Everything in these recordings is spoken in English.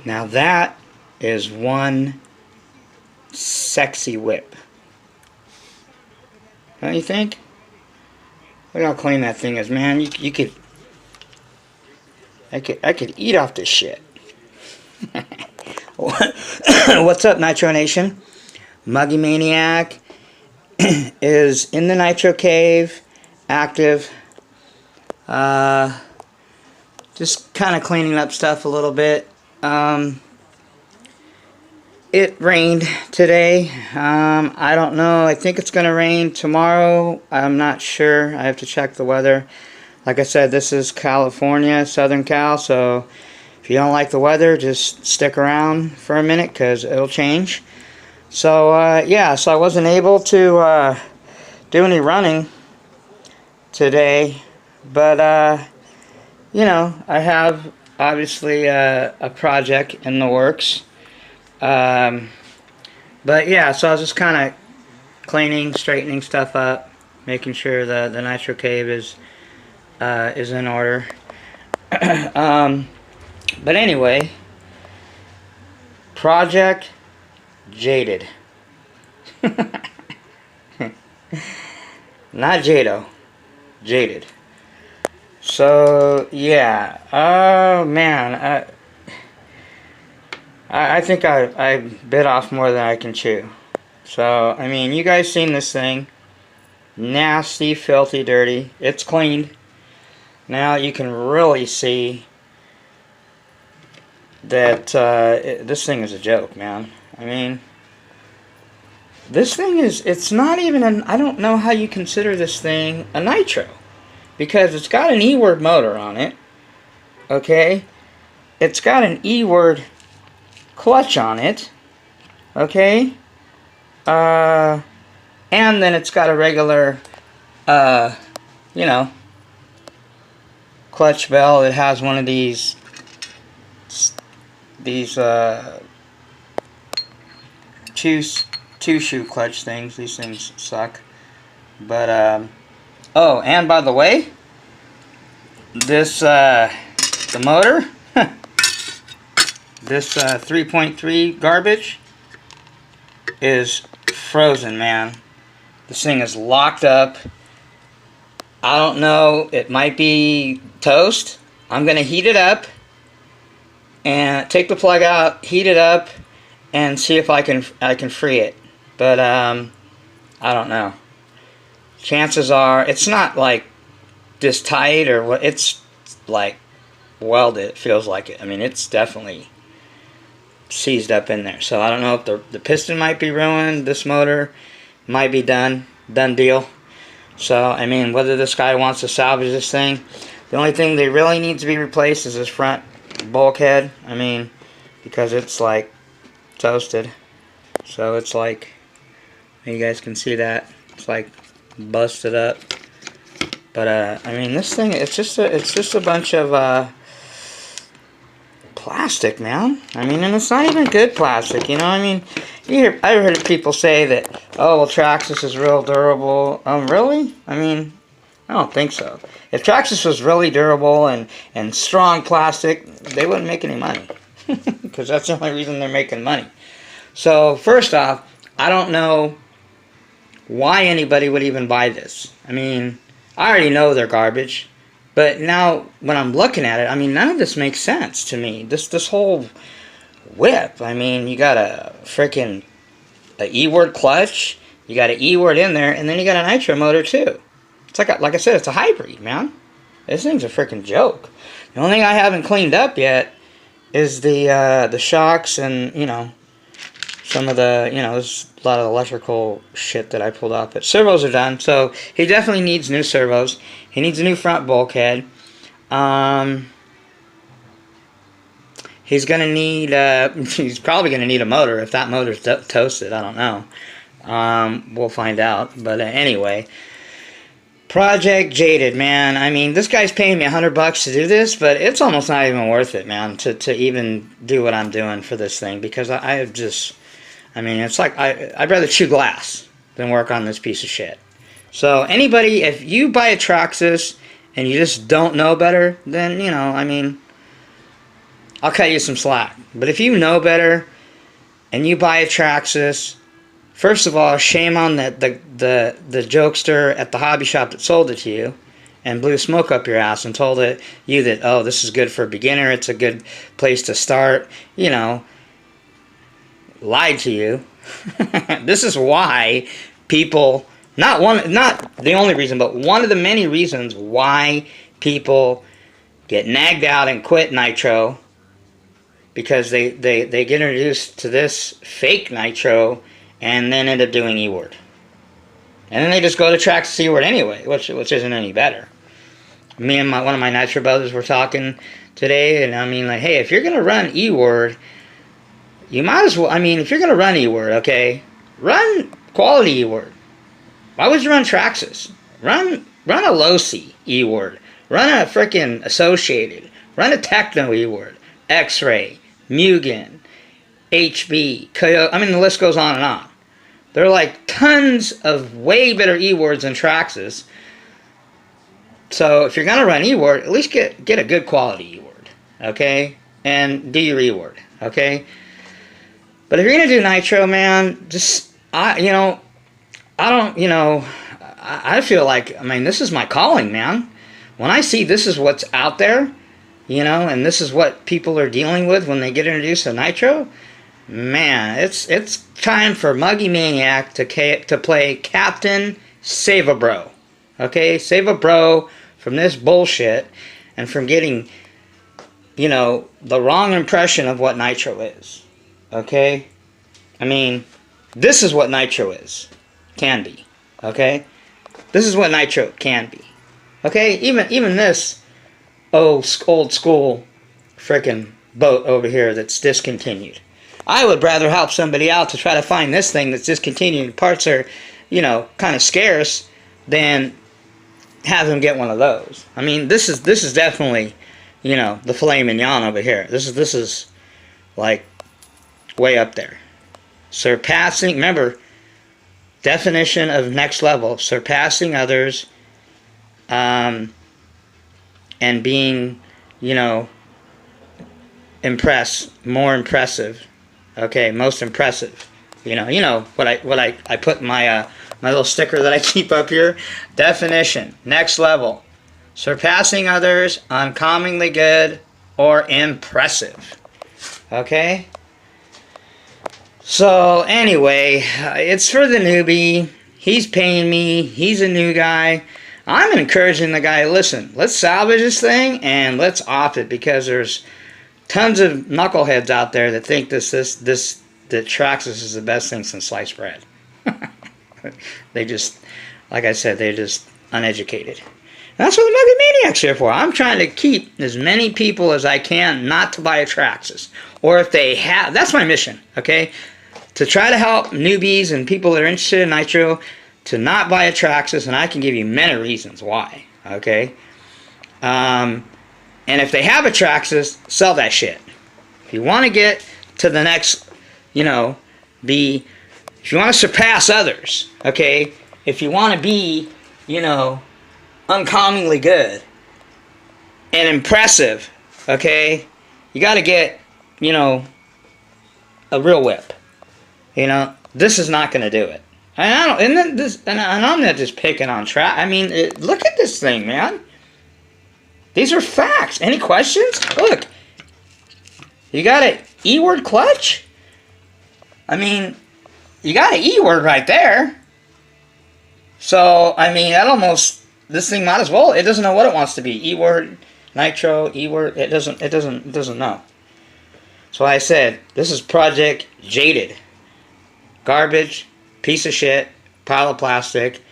Now that is one sexy whip. Don't you think? Look how clean that thing is, man. You could, I could eat off this shit. What's up, Nitro Nation? Muggy Maniac is in the Nitro Cave, active. Just kind of cleaning up stuff a little bit. It rained today. I don't know. I think it's going to rain tomorrow. I'm not sure. I have to check the weather. Like I said, this is California, Southern Cal, so if you don't like the weather, just stick around for a minute because it'll change. So, yeah, so I wasn't able to do any running today, but, you know, I have obviously a project in the works. But yeah, so I was just kind of cleaning, straightening stuff up, making sure the Nitro Cave is in order. But anyway, Project Jaded. Not Jado, Jaded. So yeah, oh man, I think I bit off more than I can chew. So I mean, you guys seen this thing? Nasty, filthy, dirty. It's cleaned. Now you can really see that this thing is a joke, man. I mean, this thing is, it's not even an, I don't know how you consider this thing a nitro. Because it's got an E-word motor on it. Okay? It's got an E-word clutch on it. Okay? And then it's got a regular, you know, clutch bell. It has one of these two-shoe clutch things. These things suck. But, oh, and by the way, this, the motor, this 3.3 garbage is frozen, man. This thing is locked up. I don't know, it might be toast. I'm going to heat it up and take the plug out, heat it up, and see if I can free it. But, I don't know. Chances are, it's not like this tight or what, it's like welded, it feels like it. I mean, it's definitely seized up in there. So I don't know if the piston might be ruined, this motor might be done deal. So, I mean, whether this guy wants to salvage this thing, the only thing that really needs to be replaced is this front bulkhead. I mean, because it's like toasted. So it's like, you guys can see that, it's like busted up. But I mean, this thing, it's just a bunch of plastic, man. I mean, and it's not even good plastic, you know. I mean, I've heard people say that, oh, well, Traxas is real durable. Really? I mean, I don't think so. If Traxas was really durable and strong plastic, they wouldn't make any money. Because that's the only reason they're making money. So, first off, I don't know why anybody would even buy this. I mean, I already know they're garbage. But now, when I'm looking at it, I mean, none of this makes sense to me. This whole whip, I mean, you got a freaking E-word clutch, you got an E-word in there, and then you got a nitro motor too. It's like I said, it's a hybrid, man. This thing's a freaking joke. The only thing I haven't cleaned up yet is the shocks and, you know, some of the, you know, there's a lot of electrical shit that I pulled off. But servos are done, so he definitely needs new servos. He needs a new front bulkhead. He's gonna need, he's probably gonna need a motor. If that motor's toasted, I don't know. We'll find out. But anyway, Project Jaded, man. I mean, this guy's paying me $100 to do this, but it's almost not even worth it, man, to even do what I'm doing for this thing, because I just, I mean, it's like I'd rather chew glass than work on this piece of shit. So anybody, if you buy a Traxas and you just don't know better, then, you know, I mean, I'll cut you some slack. But if you know better and you buy a Traxas, first of all, shame on the jokester at the hobby shop that sold it to you and blew smoke up your ass and told you that, oh, this is good for a beginner, it's a good place to start, you know, lied to you. This is why people, not the only reason, but one of the many reasons why people get nagged out and quit nitro, because they get introduced to this fake nitro and then end up doing E-word. And then they just go to Traxas E-word anyway, which isn't any better. Me and one of my nitro brothers were talking today, and I mean, like, hey, if you're going to run E-word, you might as well, I mean, if you're going to run E-word, okay, run quality E-word. Why would you run Traxas? Run a low-C E-word. Run a frickin' Associated. Run a Techno E-word. X-Ray. Mugen. HB. Coyote. I mean, the list goes on and on. There are like tons of way better E-words than Traxas. So if you're going to run E-word, at least get a good quality E-word. Okay? And do your E-word. Okay? But if you're going to do nitro, man, just, I feel like, I mean, this is my calling, man. When I see this is what's out there, you know, and this is what people are dealing with when they get introduced to nitro, man, it's time for Muggy Maniac to play Captain Save a Bro. Okay? Save a bro from this bullshit and from getting, you know, the wrong impression of what nitro is. Okay? I mean, this is what nitro is. Can be. Okay? This is what nitro can be. Okay? Even this old school frickin' boat over here that's discontinued. I would rather help somebody out to try to find this thing that's discontinued. Parts are, you know, kind of scarce than have them get one of those. I mean, this is definitely, you know, the filet mignon over here. This is like way up there. Surpassing, remember, definition of next level, surpassing others, and being, you know, more impressive. Okay, most impressive. You know what I put in my my little sticker that I keep up here. Definition, next level, surpassing others, uncommonly good, or impressive. Okay. So anyway, it's for the newbie. He's paying me. He's a new guy. I'm encouraging the guy, listen, let's salvage this thing and let's opt it, because there's tons of knuckleheads out there that think that Traxas is the best thing since sliced bread. They just, like I said, they're just uneducated. That's what the Muggy Maniac's here for. I'm trying to keep as many people as I can not to buy a Traxas. Or if they have, that's my mission, okay? To try to help newbies and people that are interested in nitro to not buy a Traxas, and I can give you many reasons why, okay? And if they have a Traxas, sell that shit. If you want to get to the next, you know, if you want to surpass others, okay? If you want to be, you know, uncommonly good and impressive, okay? You got to get, you know, a real whip. You know, this is not going to do it. And I'm not just picking on I mean, look at this thing, man. These are facts. Any questions? Look. You got an E-word clutch? I mean, you got an E-word right there. So, I mean, this thing might as well, it doesn't know what it wants to be. E-word, nitro, E-word, it doesn't know. So I said, this is Project Jaded. Garbage, piece of shit, pile of plastic,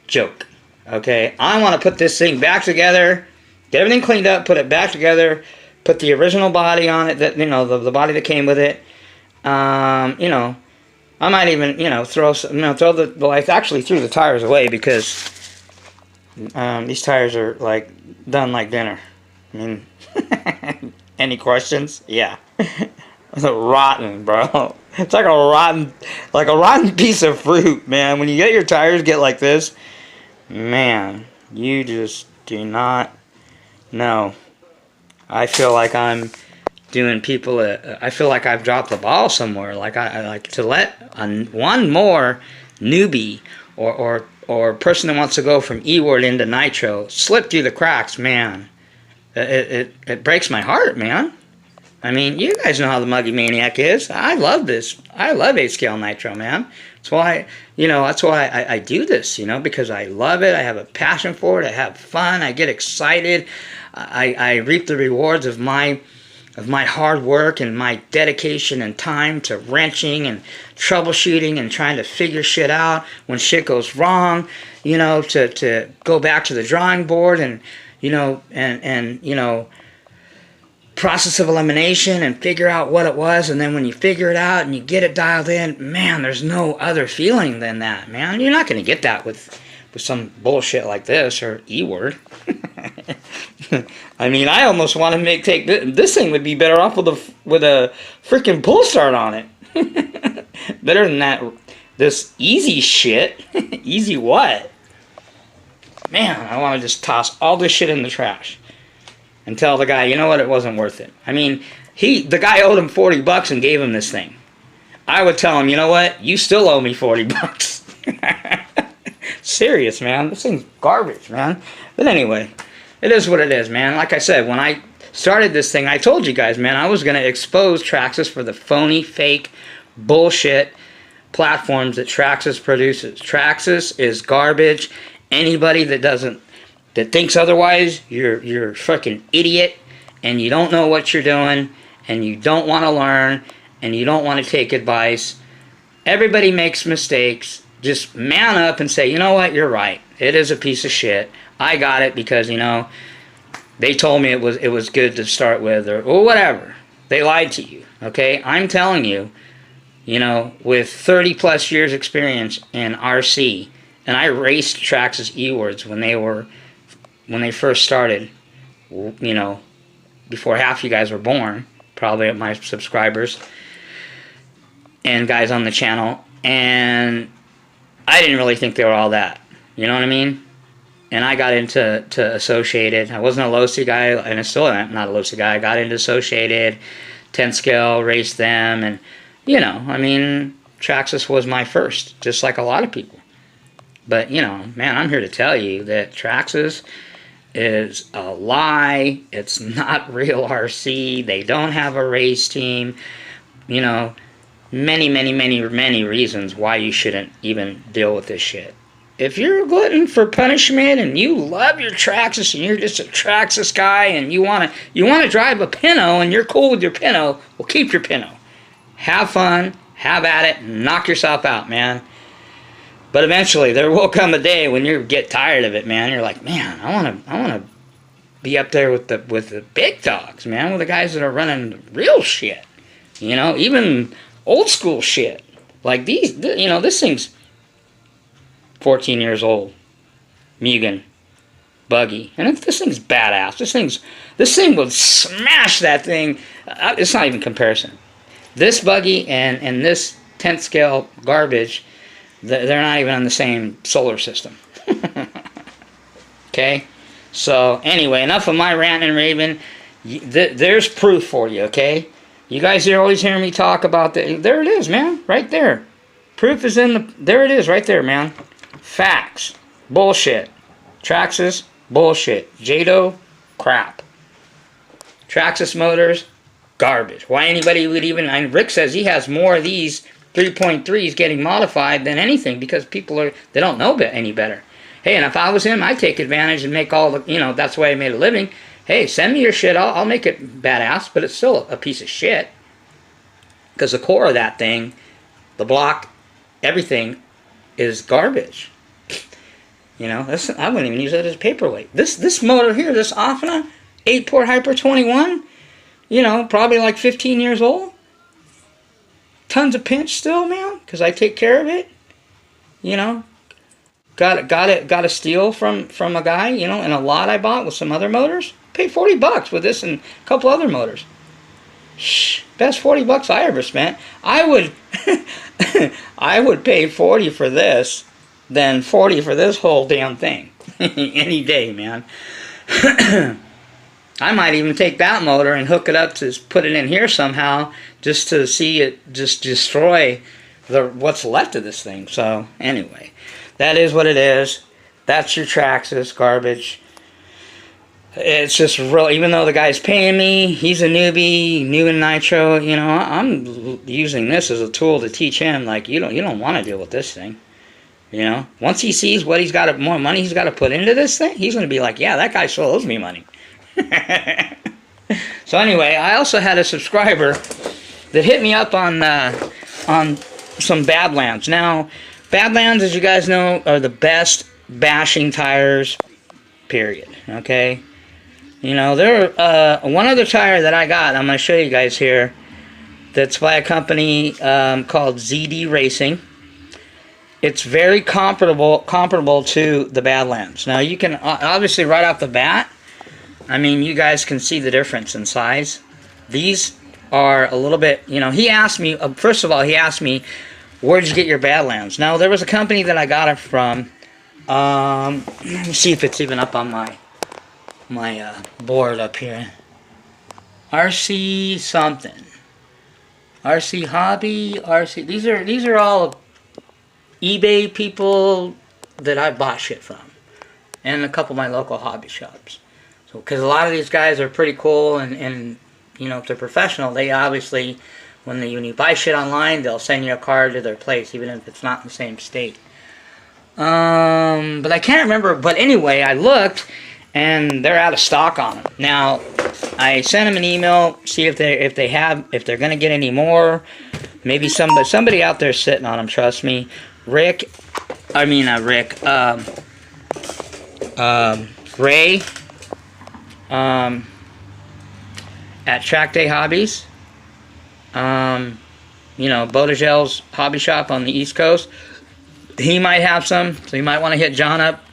joke. Okay, I want to put this thing back together, get everything cleaned up, put it back together, put the original body on it, that, you know, the body that came with it. You know, I might even, you know, throw the, well, I actually threw the tires away because these tires are like done like dinner. I mean, any questions? Yeah. It's rotten, bro. It's like a rotten piece of fruit, man. When you get your tires get like this, man, you just do not know. I feel like I'm doing people. I feel like I've dropped the ball somewhere. Like I like to let one more newbie or person that wants to go from E-word into nitro slip through the cracks, man. It breaks my heart, man. I mean, you guys know how the Muggy Maniac is. I love this. I love 8-scale nitro, man. That's why, that's why I do this, because I love it. I have a passion for it. I have fun. I get excited. I reap the rewards of my hard work and my dedication and time to wrenching and troubleshooting and trying to figure shit out when shit goes wrong, to go back to the drawing board and, process of elimination and figure out what it was. And then when you figure it out and you get it dialed in, man, there's no other feeling than that, man. You're not going to get that with some bullshit like this or E-word. I mean, I almost want to take this thing would be better off with a freaking pull start on it. Better than that. This easy shit. Easy what? Man, I want to just toss all this shit in the trash and tell the guy, you know what, it wasn't worth it. I mean, the guy owed him $40 and gave him this thing. I would tell him, you know what, you still owe me $40. Serious, man. This thing's garbage, man. But anyway, it is what it is, man. Like I said, when I started this thing, I told you guys, man, I was going to expose Traxas for the phony, fake, bullshit platforms that Traxas produces. Traxas is garbage. Anybody that thinks otherwise, you're a fucking idiot, and you don't know what you're doing, and you don't want to learn, and you don't want to take advice. Everybody makes mistakes. Just man up and say, you know what, you're right. It is a piece of shit. I got it because, they told me it was good to start with, or whatever. They lied to you, okay? I'm telling you, with 30 plus years experience in RC, and I raced Traxas E-words when they first started, before half you guys were born, probably my subscribers and guys on the channel, and I didn't really think they were all that, you know what I mean? And I got into Associated. I wasn't a Losi guy, and I still am not a Losi guy. I got into Associated, 10 scale, raced them, and, Traxas was my first, just like a lot of people. But, man, I'm here to tell you that Traxas is a lie. It's not real RC. They don't have a race team. Many, many, many, many reasons why you shouldn't even deal with this shit. If you're a glutton for punishment and you love your Traxas and you're just a Traxas guy and you wanna drive a Pinto and you're cool with your Pinto, well, keep your Pinto. Have fun, have at it, knock yourself out, man. But eventually there will come a day when you get tired of it, man. You're like, man, I wanna be up there with the big dogs, man, with the guys that are running real shit. Even old school shit. Like this thing's 14 years old. Mugen. Buggy. And this thing's badass. This thing will smash that thing. It's not even comparison. This buggy and this 10th scale garbage, they're not even on the same solar system. Okay? So, anyway, enough of my rant and raving. There's proof for you, okay? You guys are always hearing me talk about there it is, man. Right there. Proof is there it is, right there, man. Facts. Bullshit. Traxas. Bullshit. Jado. Crap. Traxas motors. Garbage. Why anybody would even... Rick says he has more of these 3.3s getting modified than anything because they don't know any better. Hey, and if I was him, I'd take advantage and make all the... that's the way I made a living. Hey, send me your shit. I'll make it badass, but it's still a piece of shit. Because the core of that thing, the block, everything, is garbage. I wouldn't even use that as a paperweight. This motor here, this Afina 8-port Hyper 21, probably like 15 years old. Tons of pinch still, man, because I take care of it. Got a steal from a guy, in a lot I bought with some other motors. Paid $40 with this and a couple other motors. Best $40 I ever spent. I would pay 40 for this than 40 for this whole damn thing. Any day, man. I might even take that motor and hook it up to put it in here somehow, just to see it just destroy what's left of this thing. So anyway, that is what it is. That's your Traxas garbage. It's just real. Even though the guy's paying me, he's a newbie, new in nitro. You know, I'm using this as a tool to teach him. Like, you don't want to deal with this thing. You know, once he sees what he's got, more money he's got to put into this thing, he's going to be like, yeah, that guy still owes me money. So anyway, I also had a subscriber that hit me up on some Badlands. Now, Badlands, as you guys know, are the best bashing tires, period. Okay, you know, there one other tire that I got, I'm going to show you guys here, that's by a company called ZD Racing. It's very comparable to the Badlands. Now, you can obviously right off the bat, I mean, you guys can see the difference in size. These are a little bit, you know, he asked me, first of all, he asked me, where'd you get your Badlands? Now, there was a company that I got it from. Let me see if it's even up on my board up here. RC something. RC Hobby, RC, these are all eBay people that I bought shit from. And a couple of my local hobby shops. So, because a lot of these guys are pretty cool, and you know, if they're professional, they obviously, when you buy shit online, they'll send you a card to their place, even if it's not in the same state. But I can't remember. But anyway, I looked, and they're out of stock on them. Now, I sent them an email, see if they're gonna get any more. Maybe somebody out there sitting on them. Trust me, Ray. At Track Day Hobbies, you know, Bodagel's hobby shop on the East Coast. He might have some, so you might want to hit John up.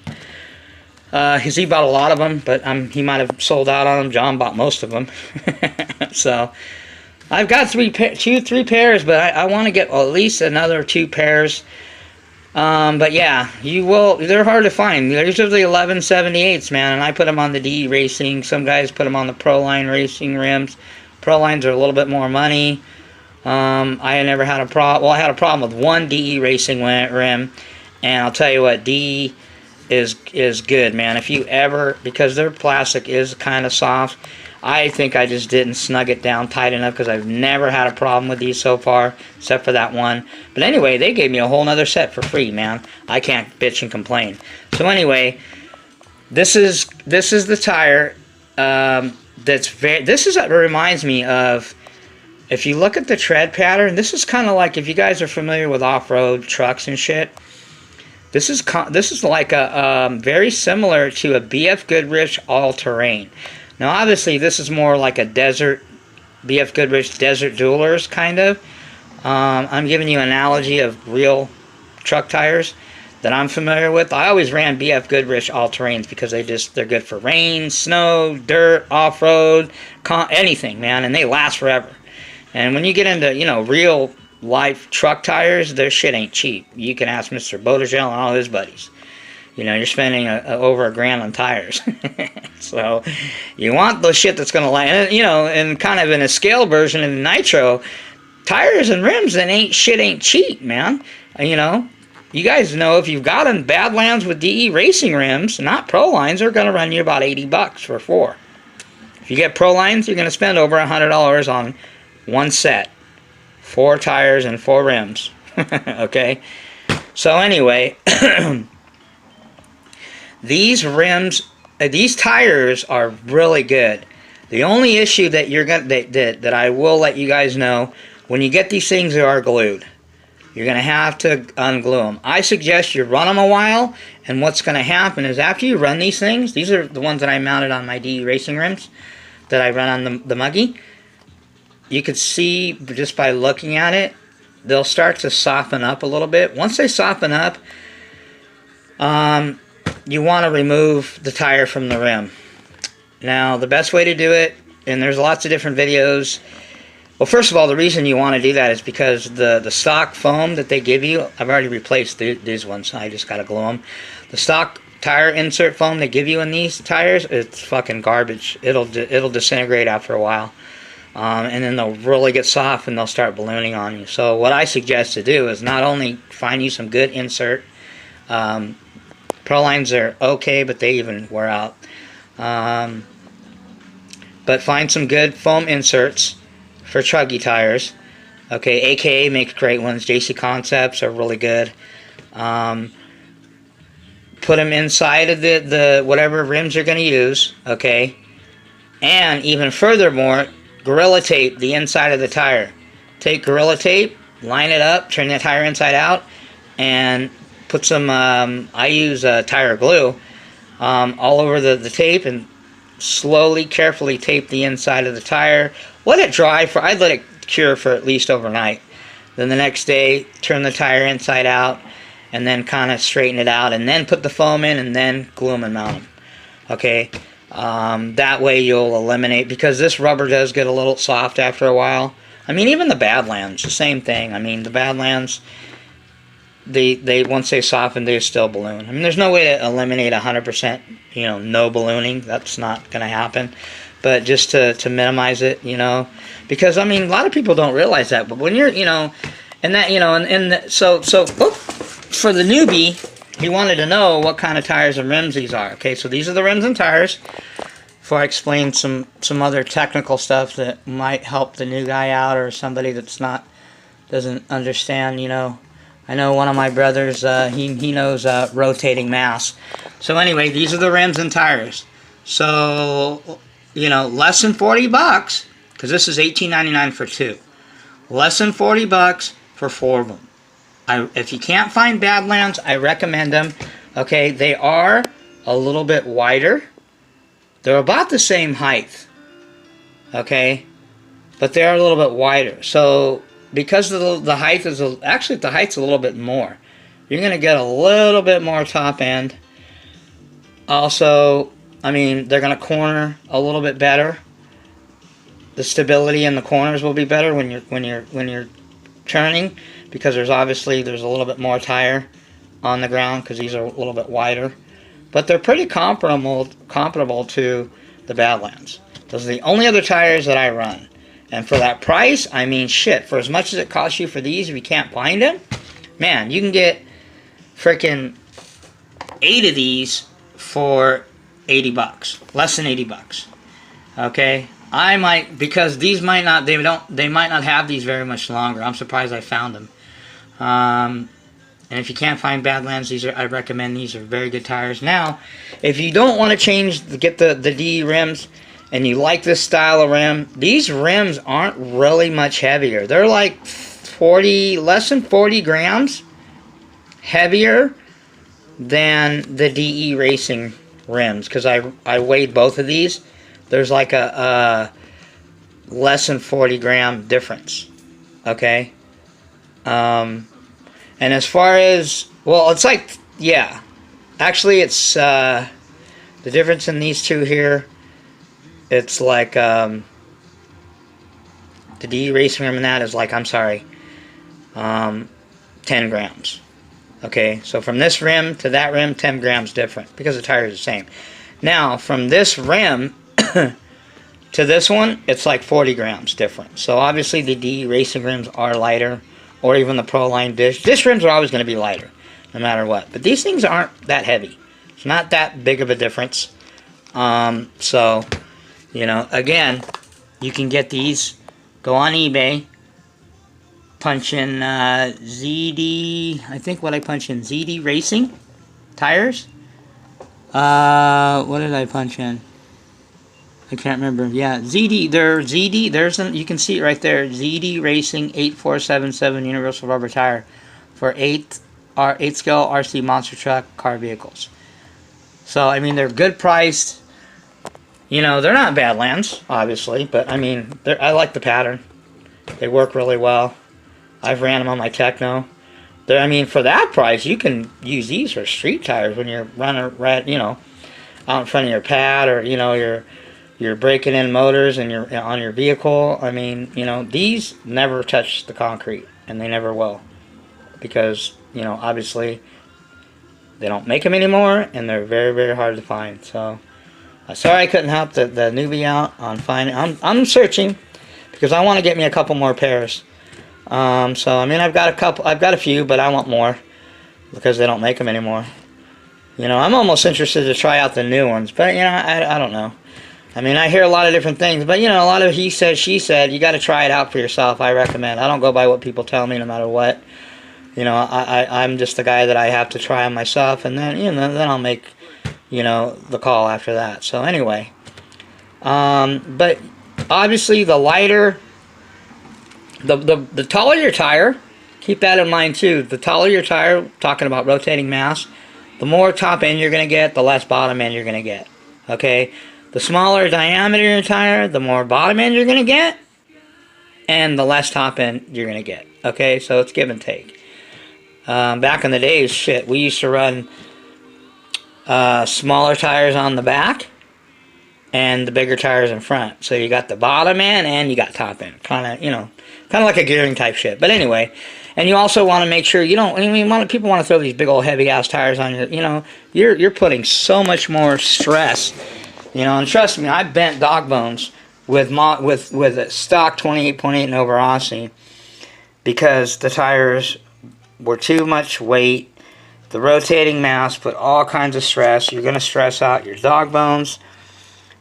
Because he bought a lot of them, but he might have sold out on them. John bought most of them. So, I've got three pairs, but I want to get at least another 2 pairs. But yeah, they're hard to find. They're usually 1178s, man, and I put them on the DE Racing. Some guys put them on the Proline Racing rims. Prolines are a little bit more money. I never had a problem. Well, I had a problem with one DE Racing rim, and I'll tell you what, DE is good, man. If you ever, because their plastic is kind of soft, I think I just didn't snug it down tight enough, because I've never had a problem with these so far, except for that one. But anyway, they gave me a whole nother set for free, man. I can't bitch and complain. So anyway, this is the tire. This reminds me of, if you look at the tread pattern, this is kind of like, if you guys are familiar with off-road trucks and shit, this is like a very similar to a BF Goodrich all-terrain. Now, obviously, this is more like a desert, BF Goodrich Desert Duelers, kind of. I'm giving you an analogy of real truck tires that I'm familiar with. I always ran BF Goodrich all-terrains because they're good for rain, snow, dirt, off-road, anything, man, and they last forever. And when you get into, you know, real life truck tires, their shit ain't cheap. You can ask Mr. Bodegel and all his buddies. You know, you're spending over $1,000 on tires. So, you want the shit that's going to last. And, you know, and kind of in a scale version in nitro, tires and rims that ain't cheap, man. You know, you guys know if you've got them Badlands with DE Racing rims, not Prolines, they're going to run you about $80 for 4. If you get Prolines, you're going to spend over $100 on one set. 4 tires and 4 rims. Okay? So anyway, these tires are really good. The only issue that that I will let you guys know, when you get these things, they are glued. You're going to have to unglue them. I suggest you run them a while, and what's going to happen is after you run these things, these are the ones that I mounted on my DE Racing rims that I run on the Muggy. You could see just by looking at it, they'll start to soften up a little bit. Once they soften up, you want to remove the tire from the rim. Now, the best way to do it, and there's lots of different videos. Well, first of all, the reason you want to do that is because the stock foam that they give you, I've already replaced these ones. I just got to glue them. The stock tire insert foam they give you in these tires, it's fucking garbage. It'll disintegrate after a while. And then they'll really get soft and they'll start ballooning on you. So what I suggest to do is not only find you some good insert. Prolines are okay, but they even wear out. But find some good foam inserts for chuggy tires. Okay, AKA makes great ones. JC Concepts are really good. Put them inside of the whatever rims you're going to use. Okay, and even furthermore, Gorilla Tape the inside of the tire. Take Gorilla Tape, line it up, turn the tire inside out, and put some, I use tire glue all over the tape, and slowly, carefully tape the inside of the tire. Let it dry for, I'd let it cure for at least overnight. Then the next day, turn the tire inside out, and then kind of straighten it out, and then put the foam in, and then glue them and mount them. Okay? That way you'll eliminate, because this rubber does get a little soft after a while. I mean, even the Badlands, the same thing. I mean, the Badlands, they once they soften, they still balloon. I mean, there's no way to eliminate 100%, you know, no ballooning. That's not going to happen. But just to minimize it, you know, because I mean, a lot of people don't realize that. But when you're, you know, and that, you know, so for the newbie, he wanted to know what kind of tires and rims these are. Okay, so these are the rims and tires. Before I explain some other technical stuff that might help the new guy out, or somebody that's doesn't understand, you know. I know one of my brothers, he knows rotating mass. So anyway, these are the rims and tires. So, you know, less than 40 bucks, because this is $18.99 for 2. Less than 40 bucks for 4 of them. If you can't find Badlands, I recommend them. Okay, they are a little bit wider. They're about the same height. Okay, but they are a little bit wider. So because the height is actually the height's a little bit more. You're gonna get a little bit more top end. Also, I mean, they're gonna corner a little bit better. The stability in the corners will be better when you're turning, because there's a little bit more tire on the ground because these are a little bit wider. But they're pretty comparable to the Badlands. Those are the only other tires that I run. And for that price, I mean, shit, for as much as it costs you for these, if you can't find them, man, you can get freaking 8 of these for 80 bucks. Less than 80 bucks. Okay? I might, because these might not, they might not have these very much longer. I'm surprised I found them. And if you can't find Badlands, I recommend these are very good tires. Now, if you don't want to get the DE rims, and you like this style of rim, these rims aren't really much heavier. They're like less than 40 grams heavier than the DE Racing rims, because I weighed both of these. There's like a less than 40 gram difference. Okay. And as far as, well, it's like, yeah, actually it's the difference in these two here. It's like the DE Racing rim and that is like, I'm sorry, 10 grams. Okay, so from this rim to that rim, 10 grams different, because the tire is the same. Now, from this rim to this one, it's like 40 grams different. So obviously the DE Racing rims are lighter, or even the Proline dish rims are always going to be lighter, no matter what. But these things aren't that heavy. It's not that big of a difference. So, you know, again, you can get these. Go on eBay. Punch in ZD. I think what I punch in, ZD Racing tires. What did I punch in? I can't remember. Yeah, ZD. They're ZD. You can see it right there. ZD Racing 8477 Universal Rubber Tire for 8 scale RC monster truck car vehicles. So I mean, they're good priced. You know, they're not Badlands, obviously, but I mean, I like the pattern. They work really well. I've ran them on my Techno. I mean, for that price, you can use these for street tires when you're running, you know, out in front of your pad, or you know, you're breaking in motors and you're on your vehicle. I mean, you know, these never touch the concrete, and they never will, because you know, obviously, They don't make them anymore, and they're very, very hard to find. So, sorry I couldn't help the newbie out on finding. I'm searching because I want to get me a couple more pairs. So I mean, I've got a few, but I want more because they don't make them anymore. You know, I'm almost interested to try out the new ones, but you know, I don't know. I mean, I hear a lot of different things, but you know, a lot of he said, she said. You got to try it out for yourself. I recommend. I don't go by what people tell me, no matter what. You know, I'm just the guy that I have to try them myself, and then, you know, then I'll make, you know, the call after that. So anyway, but obviously the lighter, the taller your tire, keep that in mind too. The taller your tire, talking about rotating mass, the more top end you're going to get, the less bottom end you're going to get. Okay? The smaller diameter your tire, the more bottom end you're going to get, and the less top end you're going to get. Okay? So it's give and take. Back in the days, shit, we used to run smaller tires on the back and the bigger tires in front. So you got the bottom end and you got top end. Kind of, you know, kind of like a gearing type shit. But anyway, and you also want to make sure you don't, I mean, people want to throw these big old heavy ass tires on your, you know, you're putting so much more stress, you know, and trust me, I bent dog bones with a stock 28.8 Nova Rossi because the tires were too much weight. The rotating mass put all kinds of stress. You're going to stress out your dog bones,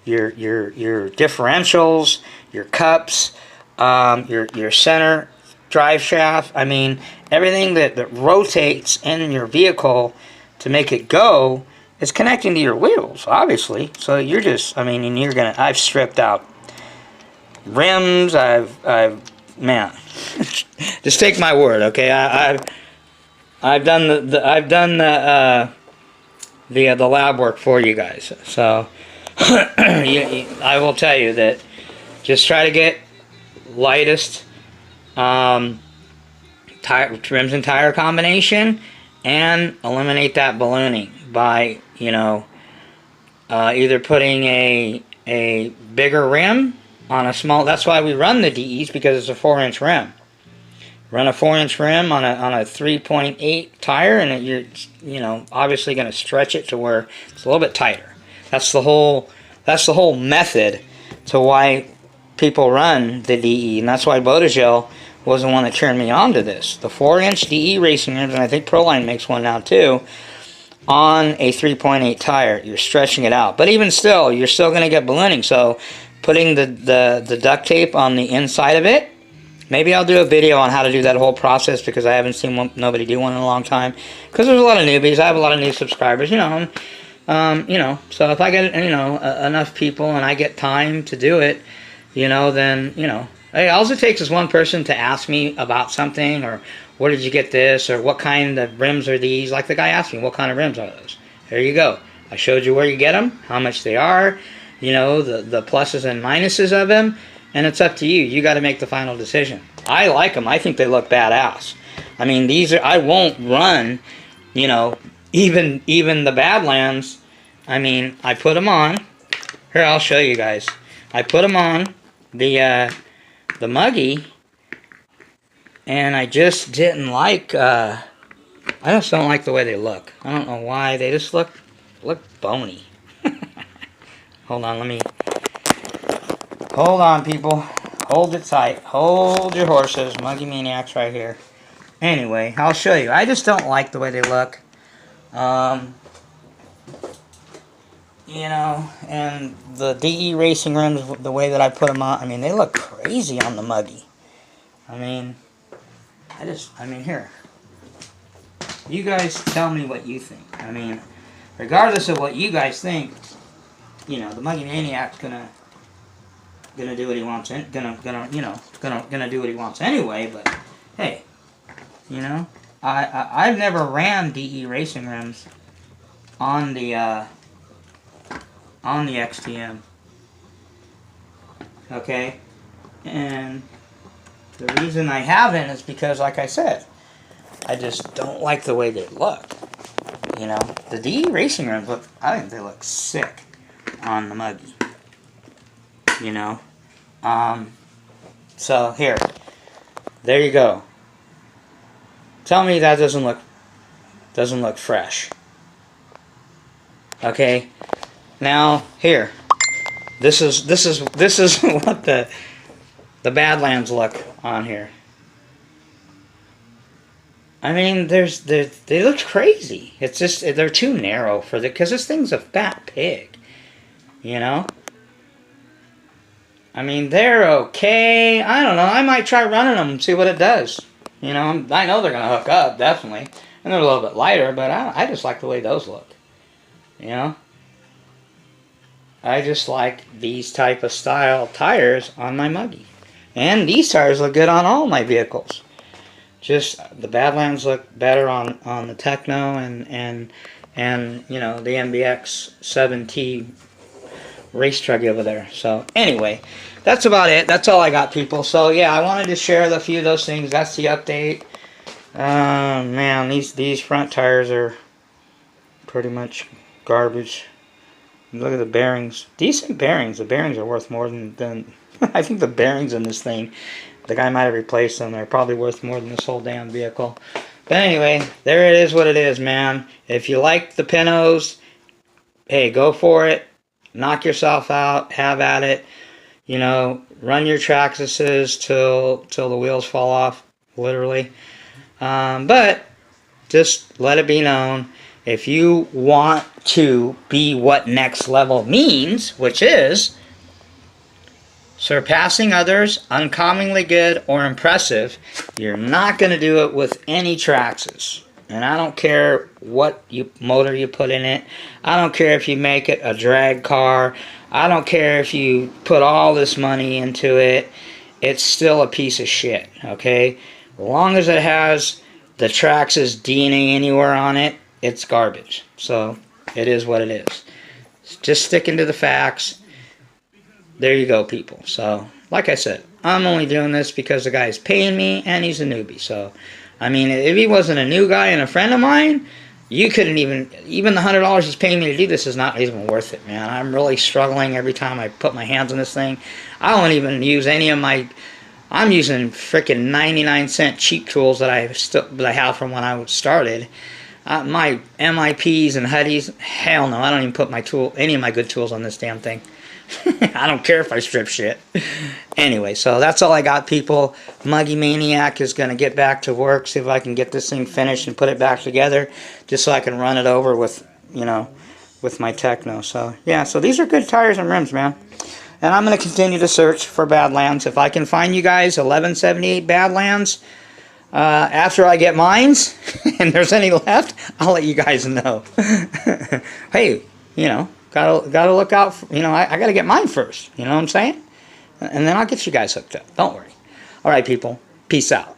your differentials, your cups, your center drive shaft. I mean, everything that rotates in your vehicle to make it go is connecting to your wheels, obviously. So you're just, I mean, and you're gonna. I've stripped out rims. Man, just take my word, okay? I've done the lab work for you guys. So I will tell you that just try to get lightest tire, rims and tire combination, and eliminate that ballooning by, you know, either putting a bigger rim on a small. That's why we run the DEs, because it's a 4-inch rim. Run a 4-inch rim on a 3.8 tire, and you're, you know, obviously going to stretch it to where it's a little bit tighter. That's the whole method to why people run the DE, and that's why Botagel was the one that turned me on to this. The 4-inch DE racing rims, and I think Proline makes one now too, on a 3.8 tire. You're stretching it out, but even still, you're still going to get ballooning. So putting the duct tape on the inside of it. Maybe I'll do a video on how to do that whole process, because I haven't seen nobody do one in a long time. Because there's a lot of newbies. I have a lot of new subscribers, you know. You know, so if I get, you know, enough people and I get time to do it, you know, then, you know, hey, all it takes is one person to ask me about something, or where did you get this, or what kind of rims are these? Like the guy asked me, what kind of rims are those? There you go. I showed you where you get them, how much they are, you know, the pluses and minuses of them. And it's up to you. You got to make the final decision. I like them. I think they look badass. I mean, these are. I won't run, you know, even the Badlands. I mean, I put them on. Here, I'll show you guys. I put them on the Muggy, and I just didn't like. I just don't like the way they look. I don't know why. They just look bony. Hold on, let me. Hold on, people. Hold it tight. Hold your horses. Muggy Maniacs right here. Anyway, I'll show you. I just don't like the way they look. You know, and the DE racing rims, the way that I put them on, I mean, they look crazy on the Muggy. I mean, here. You guys tell me what you think. I mean, regardless of what you guys think, you know, the Muggy Maniac's gonna do what he wants, gonna do what he wants anyway. But hey, you know, I've never ran DE racing rims on the XTM. Okay, and the reason I haven't is because, like I said, I just don't like the way they look. You know, the DE racing rims look. I think they look sick on the Muggy. You know, so here, there you go. Tell me that doesn't look fresh. Okay. Now here, this is what the Badlands look on here. I mean, they look crazy. It's just they're too narrow for because this thing's a fat pig, you know. I mean, they're okay. I don't know. I might try running them and see what it does. You know, I know they're gonna hook up definitely, and they're a little bit lighter, but I just like the way those look. You know, I just like these type of style tires on my Muggy, and these tires look good on all my vehicles. Just the Badlands look better on the Techno and you know the MBX 7T race truck over there. So anyway, that's about it. That's all I got, people. So yeah, I wanted to share a few of those things. That's the update. Man, these front tires are pretty much garbage. Look at the bearings. Decent bearings. The bearings are worth more than I think the bearings in this thing. The guy might have replaced them. They're probably worth more than this whole damn vehicle. But anyway, there it is what it is, man. If you like the Pintos, hey, go for it. Knock yourself out. Have at it. You know, run your Traxases till the wheels fall off, literally. But just let it be known, if you want to be what next level means, which is surpassing others, uncommonly good, or impressive, you're not going to do it with any Traxas. And I don't care what motor you put in it. I don't care if you make it a drag car. I don't care if you put all this money into it. It's still a piece of shit, okay? As long as it has the Traxas DNA anywhere on it, it's garbage. So, it is what it is. Just sticking to the facts. There you go, people. So, like I said, I'm only doing this because the guy's paying me and he's a newbie. So, I mean, if he wasn't a new guy and a friend of mine, you couldn't even the $100 he's paying me to do this is not even worth it, man. I'm really struggling every time I put my hands on this thing. I don't even use any of my, I'm using freaking 99-cent cheap tools that I have from when I started. My MIPs and Huddies, hell no, I don't even put any of my good tools on this damn thing. I don't care if I strip shit. Anyway, so that's all I got, people. Muggy Maniac is going to get back to work, see if I can get this thing finished and put it back together, just so I can run it over with, you know, with my Techno. So, yeah, so these are good tires and rims, man. And I'm going to continue to search for Badlands. If I can find you guys 1178 Badlands after I get mines, and there's any left, I'll let you guys know. Hey, you know, gotta look out for, you know, I gotta get mine first, you know what I'm saying? And then I'll get you guys hooked up. Don't worry. Alright, people. Peace out.